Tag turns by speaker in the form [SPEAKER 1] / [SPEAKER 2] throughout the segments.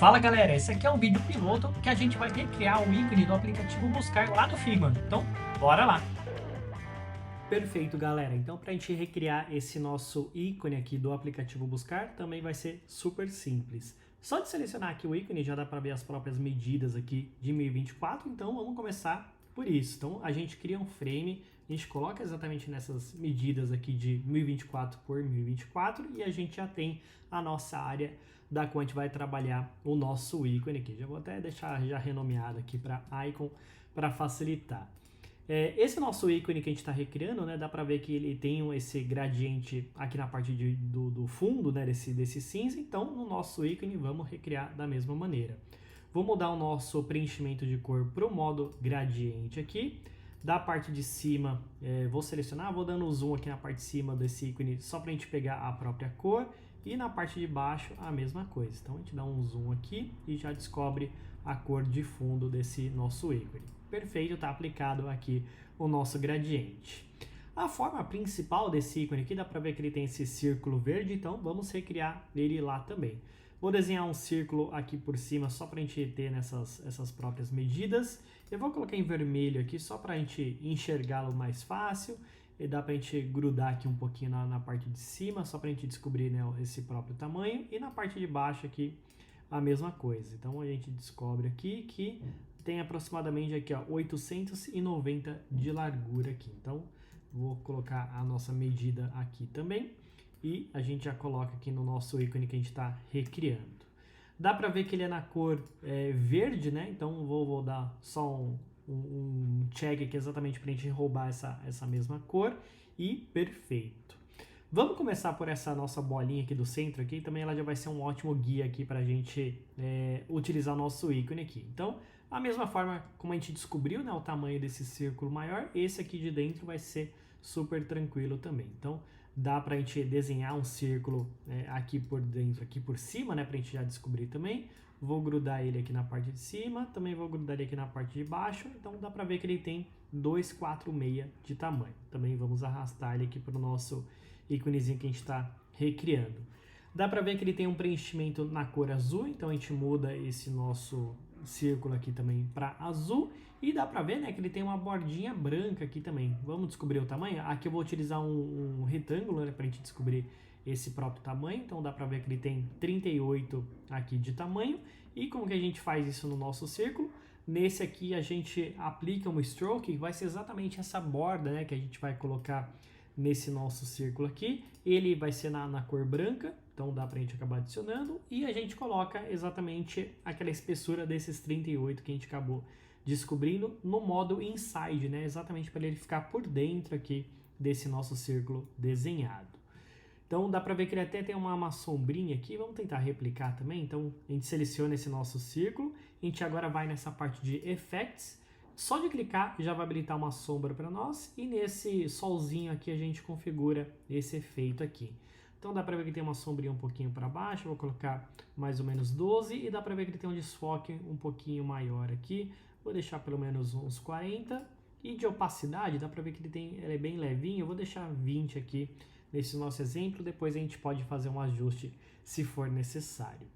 [SPEAKER 1] Fala galera, esse aqui é um vídeo piloto que a gente vai recriar o ícone do aplicativo Buscar lá do Figma. Então, bora lá! Perfeito, galera. Então, para a gente recriar esse nosso ícone aqui do aplicativo Buscar, também vai ser super simples. Só de selecionar aqui o ícone já dá para ver as próprias medidas aqui de 1024, então vamos começar por isso. Então, a gente cria um frame, a gente coloca exatamente nessas medidas aqui de 1024 por 1024 e a gente já tem a nossa área da qual a gente vai trabalhar o nosso ícone aqui. Já vou até deixar já renomeado aqui para icon para facilitar. Esse nosso ícone que a gente está recriando, né, dá para ver que ele tem esse gradiente aqui na parte do fundo, né, desse cinza. Então, no nosso ícone, vamos recriar da mesma maneira. Vou mudar o nosso preenchimento de cor para o modo gradiente aqui. Da parte de cima, vou selecionar, vou dando zoom aqui na parte de cima desse ícone só para a gente pegar a própria cor. E na parte de baixo, a mesma coisa. Então, a gente dá um zoom aqui e já descobre a cor de fundo desse nosso ícone. Perfeito, está aplicado aqui o nosso gradiente. A forma principal desse ícone aqui, dá para ver que ele tem esse círculo verde, então vamos recriar ele lá também. Vou desenhar um círculo aqui por cima só para a gente ter essas próprias medidas. Eu vou colocar em vermelho aqui só para a gente enxergá-lo mais fácil. E dá para a gente grudar aqui um pouquinho na parte de cima, só para a gente descobrir, né, esse próprio tamanho. E na parte de baixo aqui, a mesma coisa. Então, a gente descobre aqui que tem aproximadamente aqui, ó, 890 de largura aqui. Então, vou colocar a nossa medida aqui também. E a gente já coloca aqui no nosso ícone que a gente está recriando. Dá para ver que ele é na cor verde, né? Então, vou dar só um check aqui exatamente para a gente roubar essa mesma cor. E perfeito. Vamos começar por essa nossa bolinha aqui do centro aqui. Também ela já vai ser um ótimo guia aqui para a gente utilizar o nosso ícone aqui. Então, a mesma forma como a gente descobriu, né, o tamanho desse círculo maior, esse aqui de dentro vai ser super tranquilo também. Então, dá para a gente desenhar um círculo aqui por dentro, aqui por cima, né, para a gente já descobrir também. Vou grudar ele aqui na parte de cima, também vou grudar ele aqui na parte de baixo. Então, dá para ver que ele tem 246 de tamanho. Também vamos arrastar ele aqui para o nosso íconezinho que a gente está recriando. Dá para ver que ele tem um preenchimento na cor azul, então a gente muda esse nosso círculo aqui também para azul. E dá para ver, né, que ele tem uma bordinha branca aqui também. Vamos descobrir o tamanho? Aqui eu vou utilizar um retângulo, né, para a gente descobrir esse próprio tamanho. Então dá para ver que ele tem 38 aqui de tamanho. E como que a gente faz isso no nosso círculo? Nesse aqui a gente aplica um stroke, que vai ser exatamente essa borda, né, que a gente vai colocar nesse nosso círculo aqui. Ele vai ser na cor branca, então dá pra gente acabar adicionando. E a gente coloca exatamente aquela espessura desses 38 que a gente acabou descobrindo no modo inside, né? Exatamente para ele ficar por dentro aqui desse nosso círculo desenhado. Então dá para ver que ele até tem uma sombrinha aqui. Vamos tentar replicar também. Então a gente seleciona esse nosso círculo. A gente agora vai nessa parte de Effects. Só de clicar já vai habilitar uma sombra para nós. E nesse solzinho aqui a gente configura esse efeito aqui. Então dá para ver que tem uma sombrinha um pouquinho para baixo. Vou colocar mais ou menos 12. E dá para ver que ele tem um desfoque um pouquinho maior aqui. Vou deixar pelo menos uns 40. E de opacidade, dá para ver que ele é bem levinho. Eu vou deixar 20 aqui nesse nosso exemplo. Depois a gente pode fazer um ajuste se for necessário.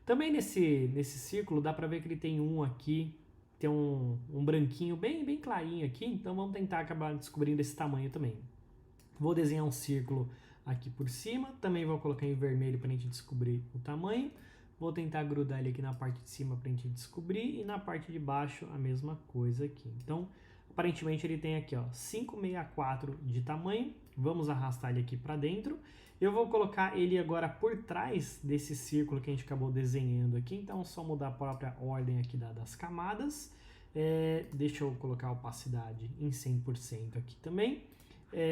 [SPEAKER 1] Também nesse círculo dá para ver que ele tem aqui. Tem um branquinho bem clarinho aqui. Então vamos tentar acabar descobrindo esse tamanho também. Vou desenhar um círculo aqui por cima. Também vou colocar em vermelho para a gente descobrir o tamanho. Vou tentar grudar ele aqui na parte de cima para a gente descobrir. E na parte de baixo a mesma coisa aqui. Então, aparentemente ele tem aqui, ó, 564 de tamanho. Vamos arrastar ele aqui para dentro. Eu vou colocar ele agora por trás desse círculo que a gente acabou desenhando aqui. Então, só mudar a própria ordem aqui das camadas. Deixa eu colocar a opacidade em 100% aqui também.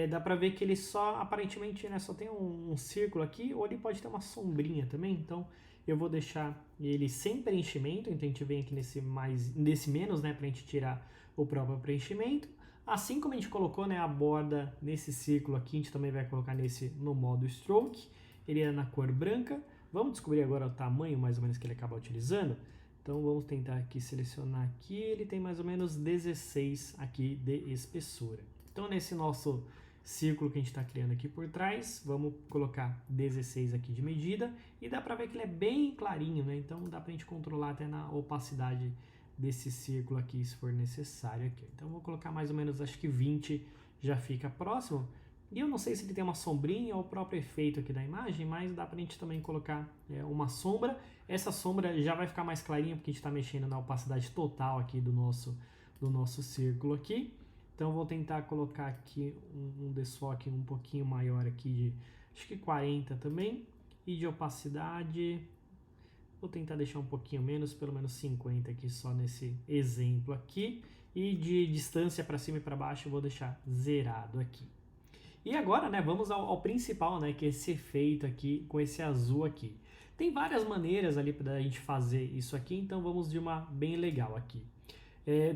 [SPEAKER 1] Dá pra ver que ele só, aparentemente, né, só tem um círculo aqui, ou ele pode ter uma sombrinha também. Então, eu vou deixar ele sem preenchimento. Então, a gente vem aqui nesse menos, né, pra gente tirar o próprio preenchimento. Assim como a gente colocou, né, a borda nesse círculo aqui, a gente também vai colocar no modo stroke. Ele é na cor branca. Vamos descobrir agora o tamanho, mais ou menos, que ele acaba utilizando. Então, vamos tentar aqui selecionar aqui. Ele tem mais ou menos 16 aqui de espessura. Então, nesse nosso círculo que a gente está criando aqui por trás. Vamos colocar 16 aqui de medida e dá para ver que ele é bem clarinho, né? Então dá para a gente controlar até na opacidade desse círculo aqui, se for necessário aqui. Então vou colocar mais ou menos, acho que 20 já fica próximo. E eu não sei se ele tem uma sombrinha ou o próprio efeito aqui da imagem, mas dá pra gente também colocar uma sombra. Essa sombra já vai ficar mais clarinha porque a gente está mexendo na opacidade total aqui do nosso círculo aqui. Então vou tentar colocar aqui um desfoque um pouquinho maior aqui de, acho que 40 também. E de opacidade, vou tentar deixar um pouquinho menos, pelo menos 50 aqui só nesse exemplo aqui. E de distância para cima e para baixo eu vou deixar zerado aqui. E agora, né, vamos ao principal, né, que é esse efeito aqui com esse azul aqui. Tem várias maneiras ali para a gente fazer isso aqui, então vamos de uma bem legal aqui.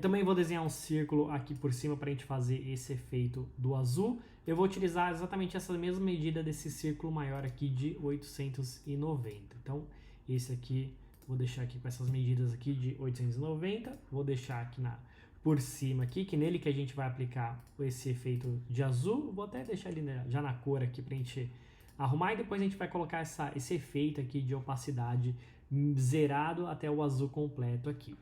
[SPEAKER 1] Também vou desenhar um círculo aqui por cima para a gente fazer esse efeito do azul. Eu vou utilizar exatamente essa mesma medida desse círculo maior aqui de 890. Então, esse aqui, vou deixar aqui com essas medidas aqui de 890. Vou deixar aqui por cima aqui, que nele que a gente vai aplicar esse efeito de azul. Vou até deixar ele já na cor aqui pra gente arrumar e depois a gente vai colocar esse efeito aqui de opacidade zerado até o azul completo aqui.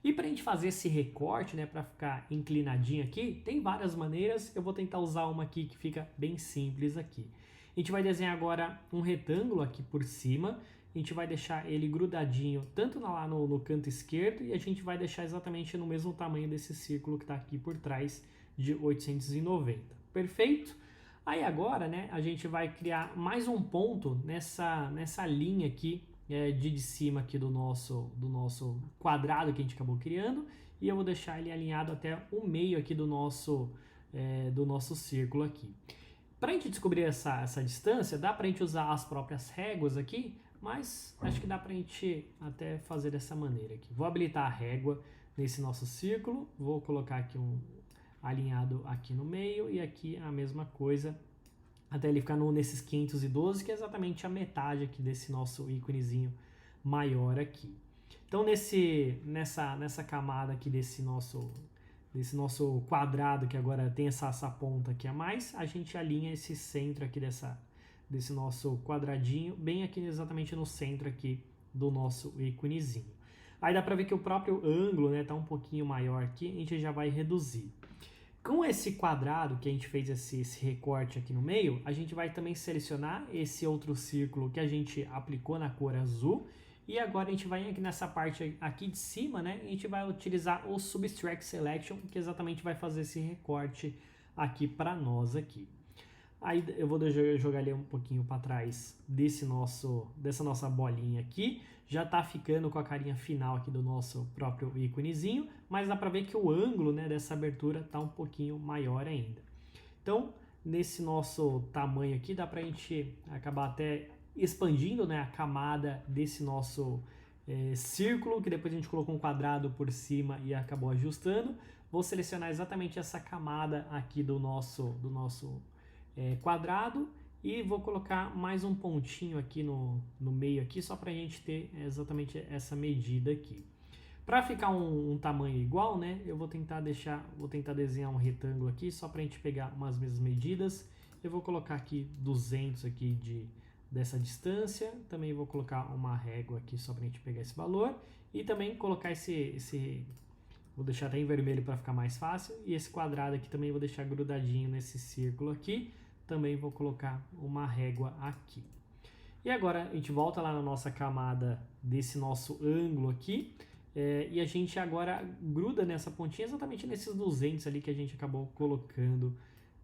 [SPEAKER 1] E pra gente fazer esse recorte, né, pra ficar inclinadinho aqui, tem várias maneiras. Eu vou tentar usar uma aqui que fica bem simples aqui. A gente vai desenhar agora um retângulo aqui por cima. A gente vai deixar ele grudadinho tanto lá no canto esquerdo e a gente vai deixar exatamente no mesmo tamanho desse círculo que está aqui por trás de 890. Perfeito? Aí agora, né, a gente vai criar mais um ponto nessa linha aqui de cima aqui do nosso quadrado que a gente acabou criando e eu vou deixar ele alinhado até o meio aqui do nosso círculo aqui. Para a gente descobrir essa distância, dá para a gente usar as próprias réguas aqui, mas acho que dá pra gente até fazer dessa maneira aqui. Vou habilitar a régua nesse nosso círculo, vou colocar aqui alinhado aqui no meio e aqui a mesma coisa, até ele ficar nesses 512, que é exatamente a metade aqui desse nosso íconezinho maior aqui. Então nessa camada aqui desse nosso quadrado, que agora tem essa ponta aqui a mais, a gente alinha esse centro aqui desse nosso quadradinho, bem aqui exatamente no centro aqui do nosso íconezinho. Aí dá para ver que o próprio ângulo, né, tá um pouquinho maior aqui, a gente já vai reduzir. Com esse quadrado que a gente fez esse recorte aqui no meio, a gente vai também selecionar esse outro círculo que a gente aplicou na cor azul, e agora a gente vai aqui nessa parte aqui de cima, né, a gente vai utilizar o Subtract Selection, que exatamente vai fazer esse recorte aqui para nós aqui. Aí eu vou jogar ele um pouquinho para trás dessa nossa bolinha aqui. Já tá ficando com a carinha final aqui do nosso próprio íconezinho, mas dá para ver que o ângulo, né, dessa abertura tá um pouquinho maior ainda. Então, nesse nosso tamanho aqui, dá para a gente acabar até expandindo, né, a camada desse nosso círculo, que depois a gente colocou um quadrado por cima e acabou ajustando. Vou selecionar exatamente essa camada aqui do nosso quadrado e vou colocar mais um pontinho aqui no meio aqui, só para a gente ter exatamente essa medida aqui. Para ficar um tamanho igual, né, eu vou tentar desenhar um retângulo aqui, só para a gente pegar umas mesmas medidas. Eu vou colocar aqui 200 aqui dessa distância, também vou colocar uma régua aqui só para a gente pegar esse valor e também colocar vou deixar até em vermelho para ficar mais fácil, e esse quadrado aqui também vou deixar grudadinho nesse círculo aqui. Também vou colocar uma régua aqui. E agora a gente volta lá na nossa camada desse nosso ângulo aqui. E a gente agora gruda nessa pontinha exatamente nesses 200 ali que a gente acabou colocando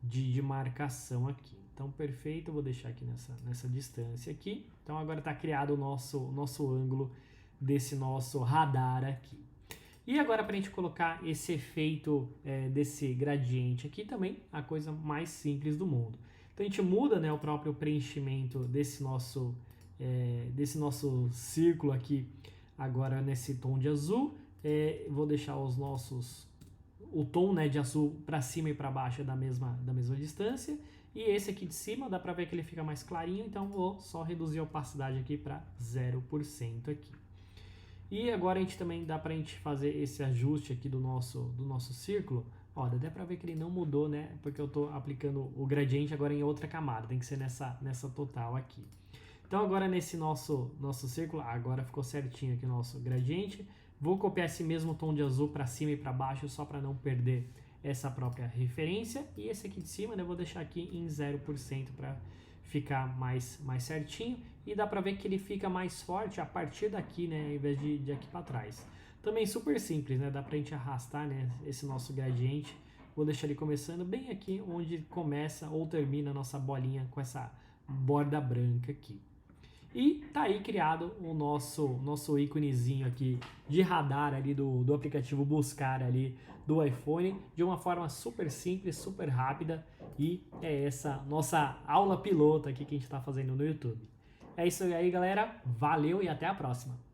[SPEAKER 1] de marcação aqui. Então perfeito, eu vou deixar aqui nessa distância aqui. Então agora está criado o nosso ângulo desse nosso radar aqui. E agora para a gente colocar esse efeito desse gradiente aqui também, a coisa mais simples do mundo. Então a gente muda, né, o próprio preenchimento desse nosso círculo aqui agora nesse tom de azul. Vou deixar o tom, né, de azul para cima e para baixo da mesma distância. E esse aqui de cima dá para ver que ele fica mais clarinho, então vou só reduzir a opacidade aqui para 0% aqui. E agora a gente também dá para a gente fazer esse ajuste aqui do nosso círculo, Ó, dá até pra ver que ele não mudou, né? Porque eu tô aplicando o gradiente agora em outra camada. Tem que ser nessa total aqui. Então agora nesse nosso círculo, agora ficou certinho aqui o nosso gradiente. Vou copiar esse mesmo tom de azul para cima e para baixo, só para não perder essa própria referência. E esse aqui de cima, né, eu vou deixar aqui em 0% para ficar mais certinho. E dá para ver que ele fica mais forte a partir daqui, né, ao invés de aqui para trás. Também super simples, né, dá para a gente arrastar, né, esse nosso gradiente. Vou deixar ele começando bem aqui onde começa ou termina a nossa bolinha com essa borda branca aqui. E tá aí criado o nosso íconezinho aqui de radar ali do aplicativo Buscar ali do iPhone, de uma forma super simples, super rápida, e é essa nossa aula piloto aqui que a gente está fazendo no YouTube. É isso aí, galera. Valeu e até a próxima.